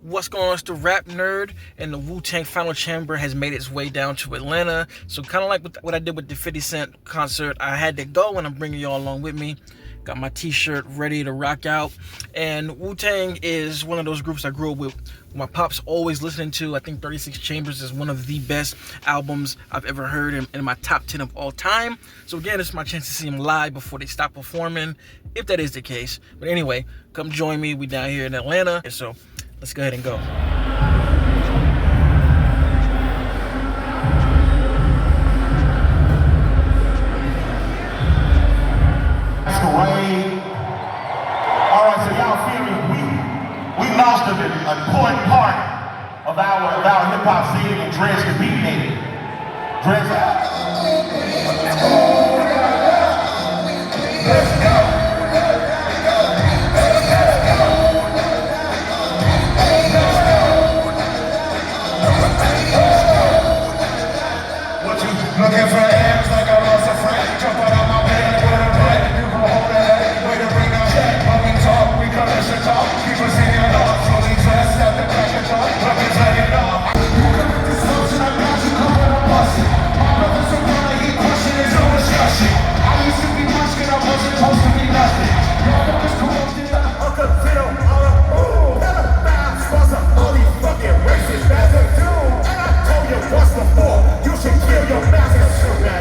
What's going on? It's the RapNerd, and the Wu-Tang Final Chamber has made its way down to Atlanta. So kind of like what I did with the 50 Cent concert, I had to go, and I'm bringing y'all along with me. Got my t-shirt ready to rock out. And Wu-Tang is one of those groups I grew up with. My pops always listening to. I think 36 Chambers is one of the best albums I've ever heard in my top 10 of all time. So again, it's my chance to see them live before they stop performing, if that is the case. But anyway, come join me. We down here in Atlanta. And so let's go ahead and go. Alright, so y'all feel me? We lost an important part of our hip-hop scene, and Dreads can beat me. Dreads let's go! What you looking for hands like I lost a friend? Jump out of my bed with a bread. You gon' hold a head, way to bring up check. When we talk, we come to talk. Keep us in your dog, fully dressed at the crack of dawn. Weapons laying off. You come with this motion, I got you covered, I'm busting. My brother's around, he pushing his own discussion. I used to be much, cause I wasn't supposed to be nothing. Y'all know this corrupted, I could feel all the ooh. Pedophile sponsor all these fucking racist bastards do. And I told you once before, you should kill your master soon.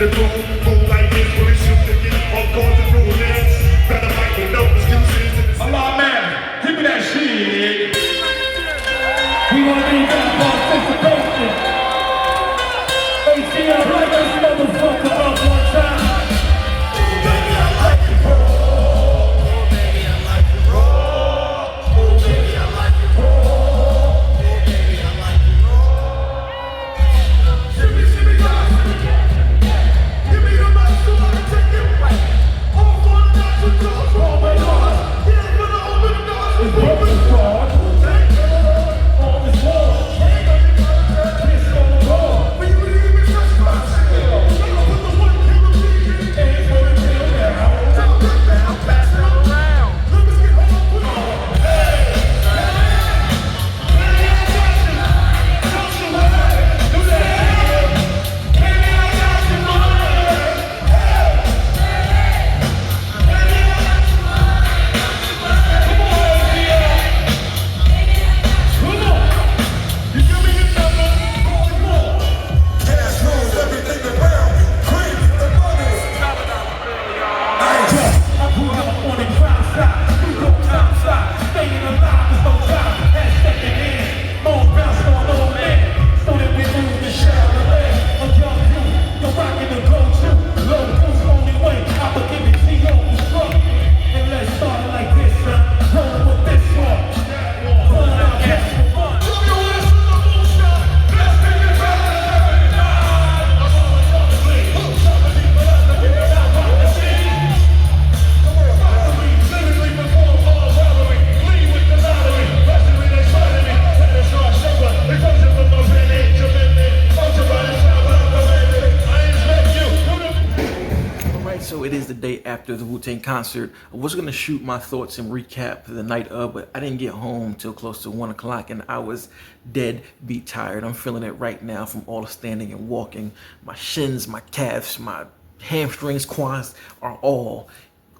the room, move like this, really shoot to get all cause and rulings. Better fight with no excuses. Allah, man, give me that shit. We wanna be that participation. ATL, like this motherfucker up one time. Baby, I like it raw. Oh, baby, I like it raw. Oh, baby, I like it raw. Oh, baby, I like it raw. Shimmy, God, give me the mic so I can take it right. All for the natural doors, all my doors. Yeah, gonna open the doors for people to fraud. All this war. Piss on the wall. When you leave me, touch my shit. I'm gonna put the one killer weed in. Ain't gonna kill now. Top that down, pass it around. Let me get home with all. Hey, baby, I got you. Don't you worry. Do that. Baby, I got you, money. Hey, baby, I got you, money. Come on, ATL. Come on. You give me your number, call me more. Cash rules everything around me. Cream the money. I pull up on the crime side. We go time side. Staying alive is no time. At second hand. More bounce on old man. So that we move the shadow away. A young youth, you're rocking the go-to. Low boost only way. I'ma give it to you. And let's start it like this, son. Roll with this one. Pull out cash for fun. Throw your ass in the moonshine. Best thing in town. I'm always on the lead. Some of these brothers are getting out by the scene. Robbery, lyrically before all robbery. Lead with the lottery. Luxury, they spotted me. Had a short shoulder. They told you from my penny. Tremendous. Ultra by the shop. I expect you. Alright, so it is the day after the Wu-Tang concert. I was going to shoot my thoughts and recap the night of, but I didn't get home till close to 1 o'clock and I was dead beat tired. I'm feeling it right now from all the standing and walking. My shins, my calves, my hamstrings, quads are all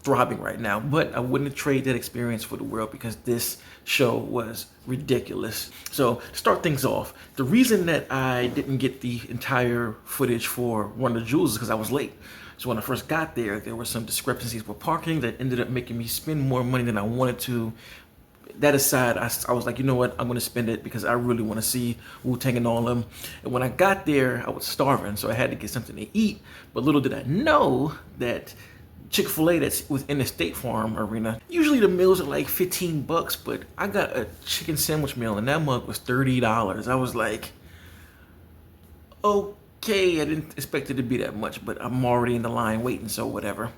throbbing right now, but I wouldn't trade that experience for the world because this show was ridiculous. So to start things off, the reason that I didn't get the entire footage for Run the Jewels is because I was late. So when I first got there, there were some discrepancies with parking that ended up making me spend more money than I wanted to. That aside, I was like, you know what, I'm going to spend it because I really want to see Wu-Tang and all of them. And when I got there, I was starving, so I had to get something to eat. But little did I know that Chick-fil-A that's within the State Farm arena, usually the meals are like 15 bucks, but I got a chicken sandwich meal and that mug was $30. I was like, okay, I didn't expect it to be that much, but I'm already in the line waiting, so whatever.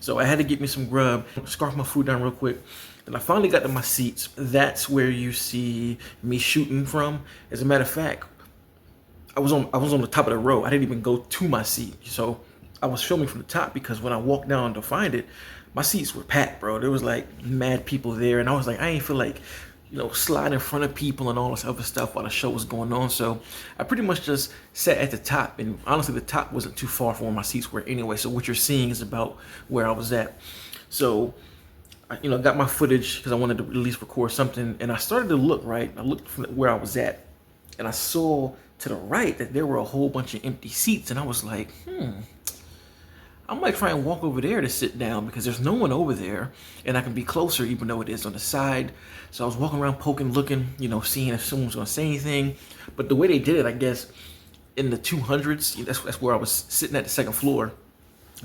So I had to get me some grub, scarf my food down real quick. Then I finally got to my seats. That's where you see me shooting from. As a matter of fact, I was on the top of the row. I didn't even go to my seat. So I was filming from the top because when I walked down to find it, my seats were packed, bro. There was like mad people there, and I was like, I ain't feel like, you know, slide in front of people and all this other stuff while the show was going on. So I pretty much just sat at the top, and honestly, the top wasn't too far from where my seats were anyway. So what you're seeing is about where I was at. So I, you know, got my footage because I wanted to at least record something, and I started to look right. I looked from where I was at, and I saw to the right that there were a whole bunch of empty seats, and I was like, I might try and walk over there to sit down because there's no one over there and I can be closer even though it is on the side. So I was walking around poking, looking, you know, seeing if someone was going to say anything. But the way they did it, I guess, in the 200s, that's where I was sitting at the second floor.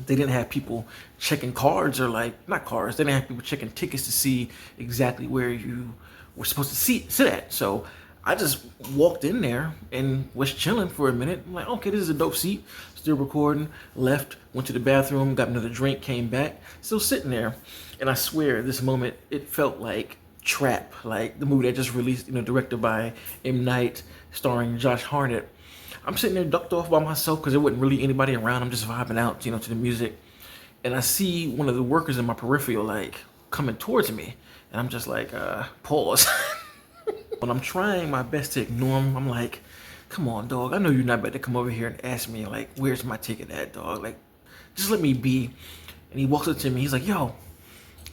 They didn't have people checking cards or like, not cards, they didn't have people checking tickets to see exactly where you were supposed to sit at. So I just walked in there and was chilling for a minute. I'm like, okay, this is a dope seat. Still recording, left, went to the bathroom, got another drink, came back, still sitting there. And I swear, this moment, it felt like Trap, like the movie that just released, you know, directed by M. Night, starring Josh Hartnett. I'm sitting there ducked off by myself because there wasn't really anybody around. I'm just vibing out, you know, to the music. And I see one of the workers in my peripheral, like, coming towards me. And I'm just like, pause. When I'm trying my best to ignore him, I'm like, come on, dog. I know you're not about to come over here and ask me, like, where's my ticket at, dog? Like, just let me be. And he walks up to me. He's like, yo, are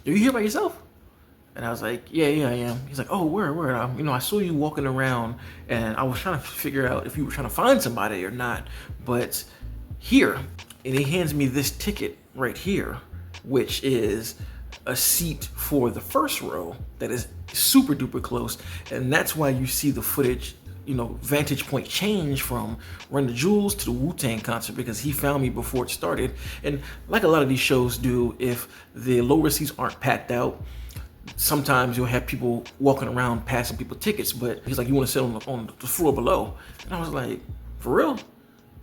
you here by yourself? And I was like, yeah, I am. He's like, oh, where? You know, I saw you walking around, and I was trying to figure out if you were trying to find somebody or not. But here. And he hands me this ticket right here, which is a seat for the first row that is super duper close. And that's why you see the footage, you know, vantage point change from Run the Jewels to the Wu-Tang concert, because he found me before it started. And like a lot of these shows do, if the lower seats aren't packed out, sometimes you'll have people walking around passing people tickets, but he's like, you want to sit on the floor below? And I was like, for real?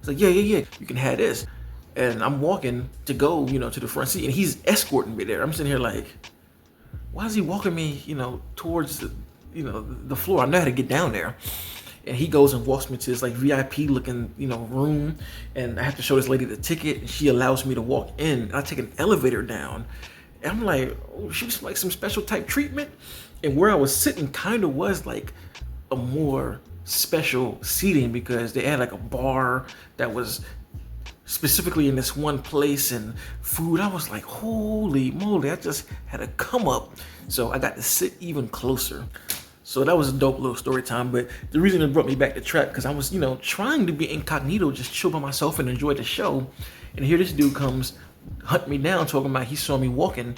He's like, yeah, you can have this. And I'm walking to go, you know, to the front seat, and he's escorting me there. I'm sitting here like, why is he walking me, you know, towards the, you know, the floor? I know how to get down there. And he goes and walks me to this like VIP looking, you know, room, and I have to show this lady the ticket, and she allows me to walk in. And I take an elevator down, and I'm like, oh, she was like some special type treatment. And where I was sitting kind of was like a more special seating, because they had like a bar that was specifically in this one place, and food. I was like, holy moly, I just had to come up. So I got to sit even closer. So that was a dope little story time. But the reason it brought me back to Trap, because I was, you know, trying to be incognito, just chill by myself and enjoy the show. And here this dude comes, hunt me down, talking about he saw me walking,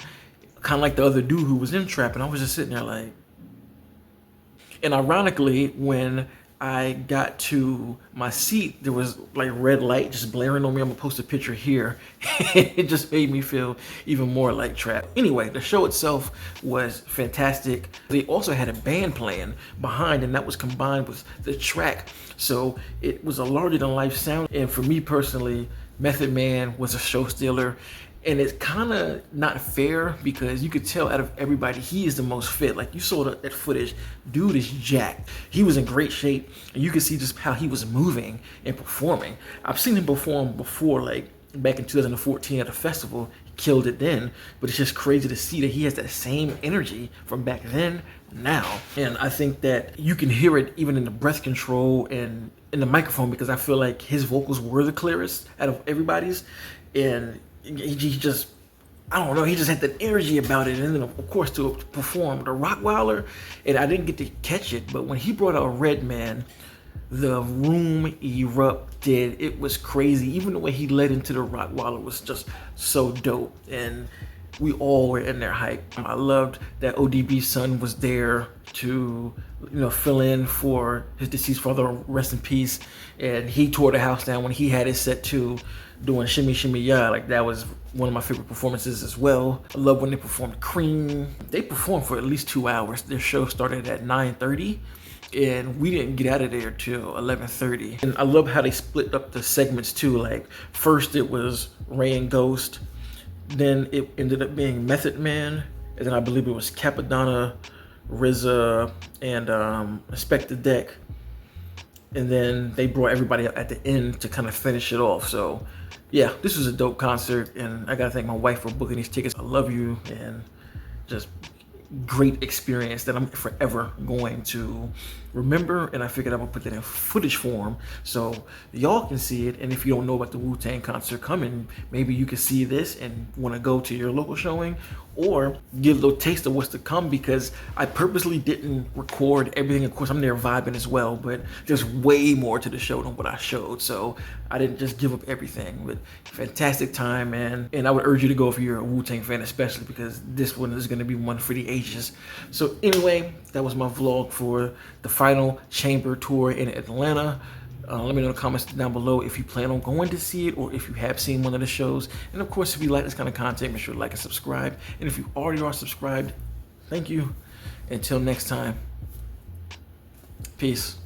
kind of like the other dude who was in Trap. And I was just sitting there like, and ironically, when I got to my seat, there was like red light just blaring on me. I'm gonna post a picture here. It just made me feel even more like Trap. Anyway, the show itself was fantastic. They also had a band playing behind, and that was combined with the track. So it was a larger than life sound. And for me personally, Method Man was a show stealer. And it's kind of not fair, because you could tell out of everybody, he is the most fit. Like, you saw that footage, dude is jacked. He was in great shape, and you could see just how he was moving and performing. I've seen him perform before, like back in 2014 at a festival. He killed it then, but it's just crazy to see that he has that same energy from back then now. And I think that you can hear it even in the breath control and in the microphone, because I feel like his vocals were the clearest out of everybody's. And he just, I don't know, he just had that energy about it. And then of course to perform the Rockweiler, and I didn't get to catch it, but when he brought out Redman, the room erupted. It was crazy. Even the way he led into the Rockweiler was just so dope, and we all were in there hype. I loved that ODB's son was there to, you know, fill in for his deceased father, rest in peace. And he tore the house down when he had his set too, doing Shimmy Shimmy Ya. Like, that was one of my favorite performances as well. I love when they performed Cream. They performed for at least 2 hours. Their show started at 9:30. And we didn't get out of there till 11:30. And I love how they split up the segments too. Like, first it was Ray and Ghost, then it ended up being Method Man, and then I believe it was Capadonna, RZA, and Inspector Deck. And then they brought everybody up at the end to kind of finish it off. So yeah, this was a dope concert, and I gotta thank my wife for booking these tickets. I love you, and just great experience that I'm forever going to remember. And I figured I'm gonna put that in footage form so y'all can see it. And if you don't know about the Wu-Tang concert coming, maybe you can see this and want to go to your local showing, or get a little taste of what's to come, because I purposely didn't record everything. Of course, I'm there vibing as well, but there's way more to the show than what I showed, so I didn't just give up everything. But fantastic time, man. And I would urge you to go if you're a Wu-Tang fan, especially because this one is going to be one for the ages. So anyway, that was my vlog for the final chamber tour in Atlanta. Let me know in the comments down below if you plan on going to see it, or if you have seen one of the shows. And of course, if you like this kind of content, make sure to like and subscribe. And if you already are subscribed, thank you. Until next time, peace.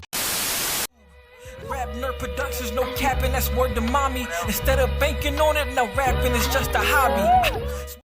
RapNerd Productions, no capping, that's word to mommy. Instead of banking on it, now rapping is just a hobby.